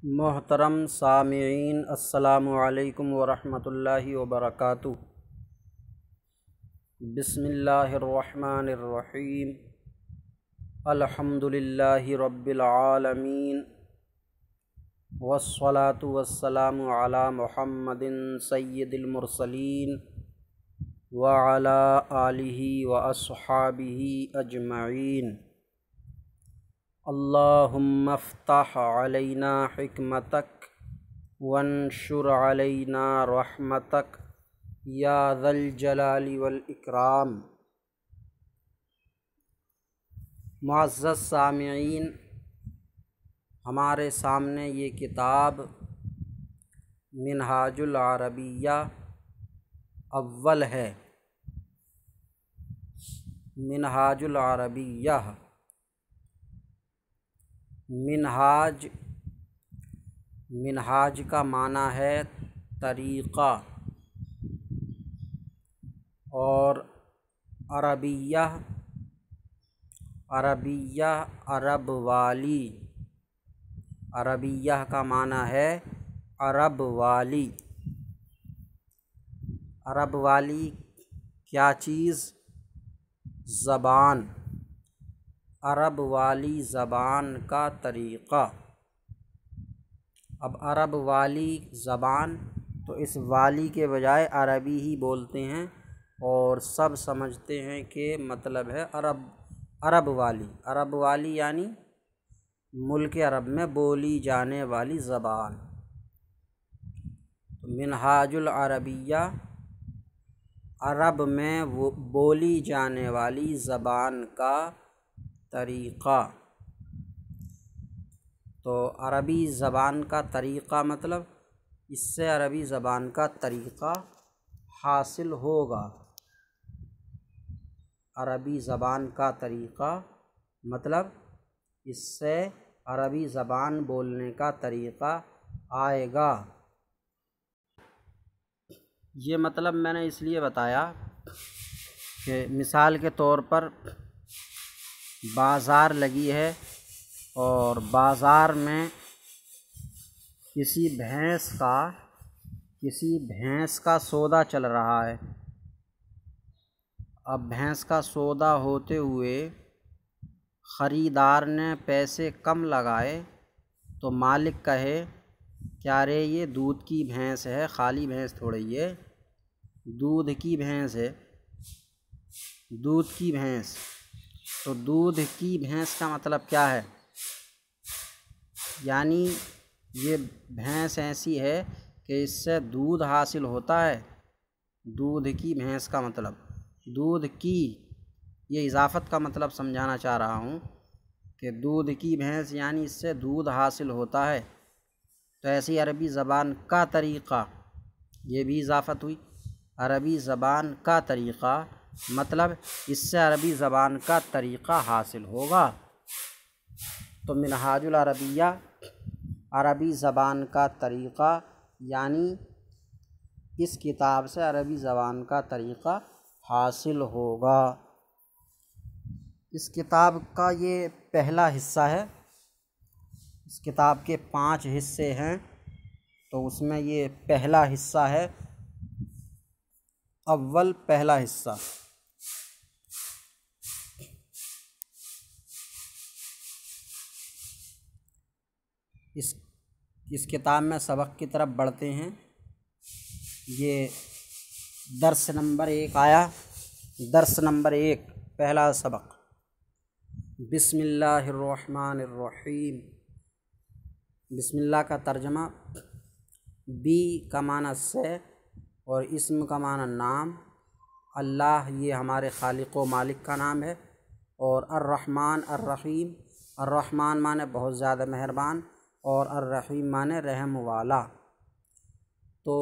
محترم سامعین، السلام علیکم ورحمۃ اللہ وبرکاتہ۔ بسم اللہ الرحمن الرحیم۔ الحمد للہ رب العالمین، والصلاة والسلام علی محمد سید المرسلین وعلی آلہ واصحابہ اجمعین۔ اللہم افتح علینا حکمتک وانشر علینا رحمتک یا ذا الجلال والاکرام۔ معزز سامعین، ہمارے سامنے یہ کتاب منہاج العربیہ اول ہے۔ منہاج العربیہ، منہاج کا معنی ہے طریقہ، اور عربیہ عرب والی، عربیہ کا معنی ہے عرب والی۔ عرب والی کیا چیز؟ زبان، عرب والی زبان کا طریقہ۔ اب عرب والی زبان، تو اس والی کے بجائے عربی ہی بولتے ہیں، اور سب سمجھتے ہیں کہ مطلب ہے عرب والی۔ عرب والی یعنی ملک عرب میں بولی جانے والی زبان۔ منہاج العربیہ عرب میں بولی جانے والی زبان کا طریقہ۔ تو عربی زبان کا طریقہ مطلب اس سے عربی زبان کا طریقہ حاصل ہوگا۔ عربی زبان کا طریقہ مطلب اس سے عربی زبان بولنے کا طریقہ آئے گا۔ یہ مطلب میں نے اس لیے بتایا کہ مثال کے طور پر بازار لگی ہے، اور بازار میں کسی بھینس کا سودا چل رہا ہے۔ اب بھینس کا سودا ہوتے ہوئے خریدار نے پیسے کم لگائے، تو مالک کہے کیا رے یہ دودھ کی بھینس ہے، خالی بھینس تھوڑی یہ دودھ کی بھینس ہے، دودھ کی بھینس۔ تو دودھ کی بھینس کا مطلب کیا ہے؟ یعنی یہ بھینس ایسی ہے کہ اس سے دودھ حاصل ہوتا ہے۔ دودھ کی بھینس کا مطلب دودھ کی، یہ اضافت کا مطلب سمجھانا چاہ رہا ہوں کہ دودھ کی بھینس یعنی اس سے دودھ حاصل ہوتا ہے۔ تو ایسی عربی زبان کا طریقہ، یہ بھی اضافت ہوئی۔ عربی زبان کا طریقہ مطلب اس سے عربی زبان کا طریقہ حاصل ہوگا۔ تو منہاج العربیہ عربی زبان کا طریقہ، یعنی اس کتاب سے عربی زبان کا طریقہ حاصل ہوگا۔ اس کتاب کا یہ پہلا حصہ ہے۔ اس کتاب کے 5 حصے ہیں، تو اس میں یہ پہلا حصہ ہے، پہلا حصہ۔ اس کتاب میں سبق کی طرف بڑھتے ہیں۔ یہ درس نمبر 1 آیا۔ درس نمبر 1، پہلا سبق۔ بسم اللہ الرحمن الرحیم۔ بسم اللہ کا ترجمہ، بی کا معنی سے، اور اسم کا معنی نام۔ اللہ یہ ہمارے خالق و مالک کا نام ہے، اور الرحمن الرحیم، الرحمن معنی بہت زیادہ مہربان، اور الرحیم معنی رحم والا۔ تو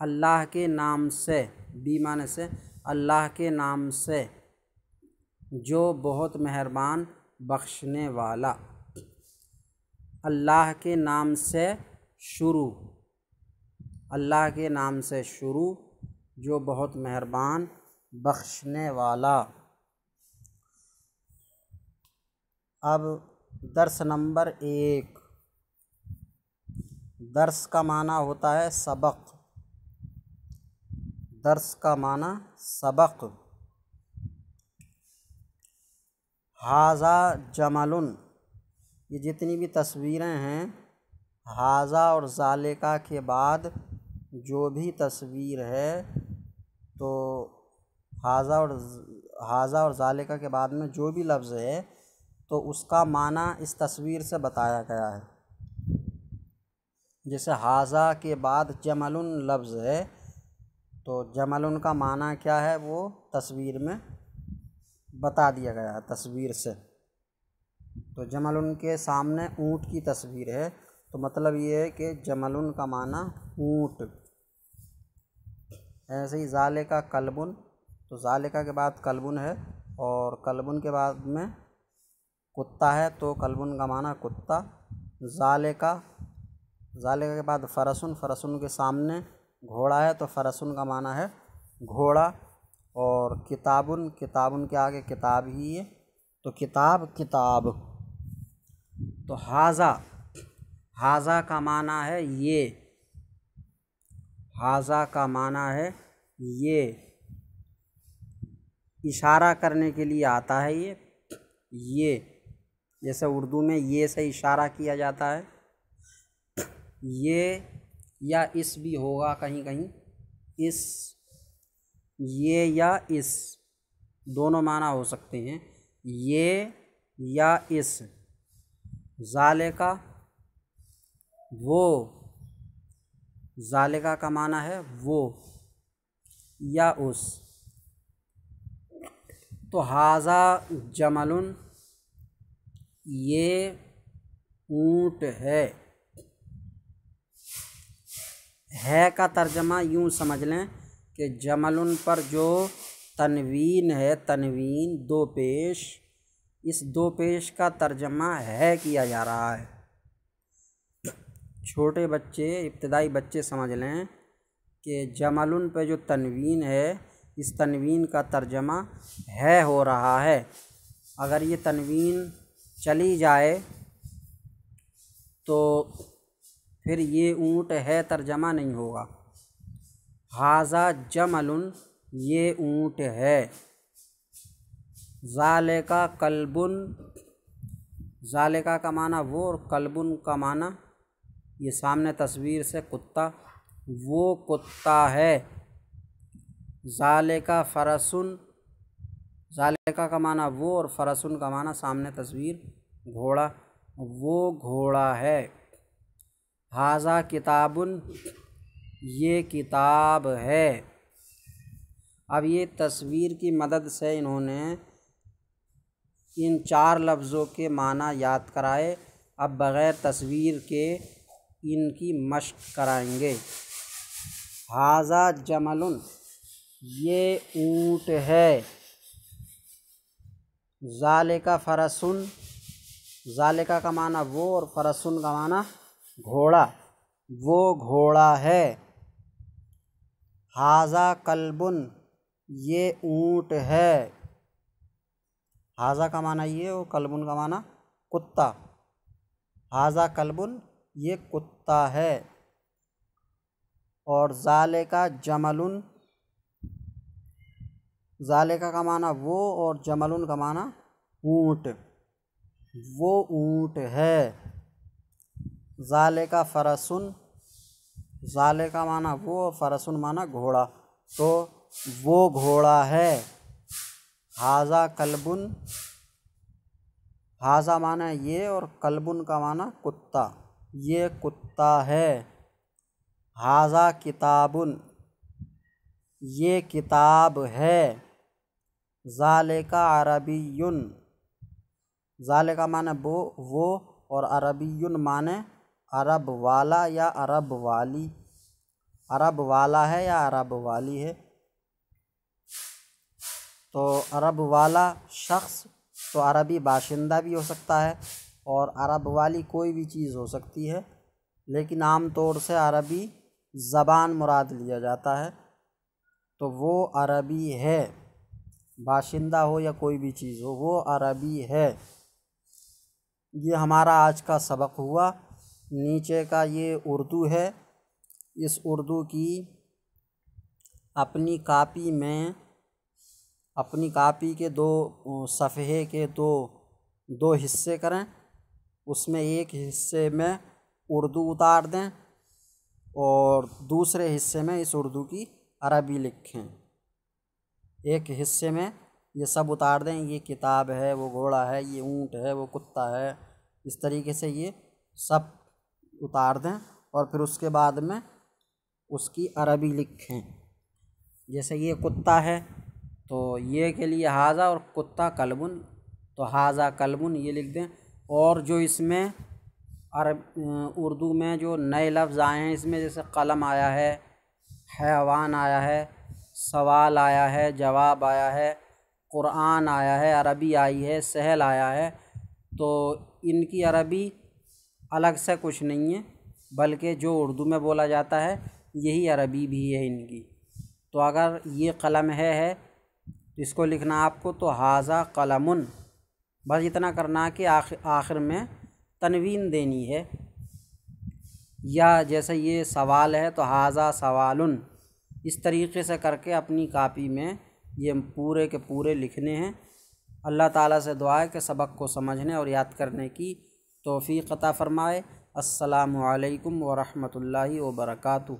اللہ کے نام سے، بی معنی سے، اللہ کے نام سے جو بہت مہربان بخشنے والا۔ اللہ کے نام سے شروع، اللہ کے نام سے شروع جو بہت مہربان بخشنے والا۔ اب درس نمبر 1، درس کا معنی ہوتا ہے سبق، درس کا معنی سبق۔ ھذا جمل، یہ جتنی بھی تصویریں ہیں ھذا اور ذالکا کے بعد جو بھی تصویر ہے تو ھذا اور ذالکا کے بعد میں جو بھی لفظ ہے تو اس کا معنی اس تصویر سے بتایا گیا ہے۔ جیسے ھذا کے بعد جمل لفظ ہے تو جمل کا معنی کیا ہے وہ تصویر میں بتا دیا گیا ہے تصویر سے۔ تو جمل کے سامنے اونٹ کی تصویر ہے تو مطلب یہ ہے کہ جمل کا معنی اونٹ۔ ایسے ہی ذالکا کلب، تو ذالکا کے بعد کلب ہے اور کلب کے بعد میں کتا ہے تو کلب کا معنی کتا۔ ذالکا کے بعد فرسن، فرسن کے سامنے گھوڑا ہے تو فرسن کا معنی ہے گھوڑا۔ اور کتابن، کتابن کے آگے کتاب ہی ہے تو کتاب، کتاب۔ تو ھذا کا معنی ہے یہ، ھذا کا معنی ہے یہ، اشارہ کرنے کے لیے آتا ہے یہ، جیسے اردو میں یہ سے اشارہ کیا جاتا ہے، یہ یا اس بھی ہوگا کہیں کہیں، اس، یہ یا اس دونوں معنی ہو سکتے ہیں، یہ یا اس۔ ذالکا وہ، ذالکا کا معنی ہے وہ یا اس۔ تو ھذا جمل، یہ اونٹ ہے کا ترجمہ یوں سمجھ لیں کہ جمل پر جو تنوین ہے، تنوین دو پیش، اس دو پیش کا ترجمہ ہے کیا جا رہا ہے۔ چھوٹے بچے، ابتدائی بچے سمجھ لیں کہ جمل پہ جو تنوین ہے اس تنوین کا ترجمہ ہے ہو رہا ہے۔ اگر یہ تنوین چلی جائے تو پھر یہ اونٹ ہے ترجمہ نہیں ہوگا۔ ھذا جمل، یہ اونٹ ہے۔ ذالکا کلب، ذالکا کا معنی وہ اور کلب کا معنی یہ سامنے تصویر سے کتا، وہ کتا ہے۔ ذالکا فرسن، ذالکا کا معنی وہ اور فرسن کا معنی سامنے تصویر گھوڑا، وہ گھوڑا ہے۔ ھذا کتاب، یہ کتاب ہے۔ اب یہ تصویر کی مدد سے انہوں نے ان چار لفظوں کے معنی یاد کرائے، اب بغیر تصویر کے ان کی مشق کرائیں گے۔ ھذا جمل، یہ اونٹ ہے۔ ذالکا فرسن، ذالکا کا معنی وہ اور فرسن کا معنی گھوڑا، وہ گھوڑا ہے۔ ھذا کلب، یہ اونٹ ہے۔ ھذا کا معنی یہ اور کلب کا معنی کتا۔ ھذا کلب، یہ کتا ہے۔ اور ذالکا جمل، ذالکا کا معنی وہ اور جمل کا معنی اونٹ، وہ اونٹ ہے۔ ذالکا فرسن، ذالکا معنی وہ اور فرسن معنی گھوڑا تو وہ گھوڑا ہے۔ ھذا کلب، ھذا معنی یہ اور کلب کا معنی کتا، یہ کتا ہے۔ ھذا کتاب، یہ کتاب ہے۔ ذالکا عربی، ذالکا معنی وہ اور عربی معنی عرب والا یا عرب والی، عرب والا ہے یا عرب والی ہے۔ تو عرب والا شخص تو عربی باشندہ بھی ہو سکتا ہے اور عرب والی کوئی بھی چیز ہو سکتی ہے، لیکن عام طور سے عربی زبان مراد لیا جاتا ہے، تو وہ عربی ہے، باشندہ ہو یا کوئی بھی چیز ہو وہ عربی ہے۔ یہ ہمارا آج کا سبق ہوا۔ نیچے کا یہ اردو ہے، اس اردو کی اپنی کاپی کے دو صفحے کے دو حصے کریں، اس میں ایک حصے میں اردو اتار دیں اور دوسرے حصے میں اس اردو کی عربی لکھیں۔ ایک حصے میں یہ سب اتار دیں، یہ کتاب ہے، وہ گھوڑا ہے، یہ اونٹ ہے، وہ کتا ہے، اس طریقے سے یہ سب اتار دیں اور پھر اس کے بعد میں اس کی عربی لکھیں۔ جیسے یہ کتا ہے تو یہ کے لیے ھذا اور کتا کلبن، تو ھذا کلبن یہ لکھ دیں۔ اور جو اس میں اردو میں جو نئے لفظ آئے ہیں اس میں جیسے قلم آیا ہے، حیوان آیا ہے، سوال آیا ہے، جواب آیا ہے، قرآن آیا ہے، عربی آئی ہے، سہل آیا ہے، تو ان کی عربی الگ سے کچھ نہیں ہے بلکہ جو اردو میں بولا جاتا ہے یہی عربی بھی ہے ان کی۔ تو اگر یہ قلم ہے تو اس کو لکھنا آپ کو تو ھذا قلم، بس اتنا کرنا کہ آخر میں تنوین دینی ہے۔ یا جیسے یہ سوال ہے تو ھذا سوال، اس طریقے سے کر کے اپنی کاپی میں یہ پورے کے پورے لکھنے ہیں۔ اللہ تعالیٰ سے دعا ہے کہ سبق کو سمجھنے اور یاد کرنے کی توفیق عطا فرمائے۔ السلام علیکم ورحمۃ اللہ وبرکاتہ۔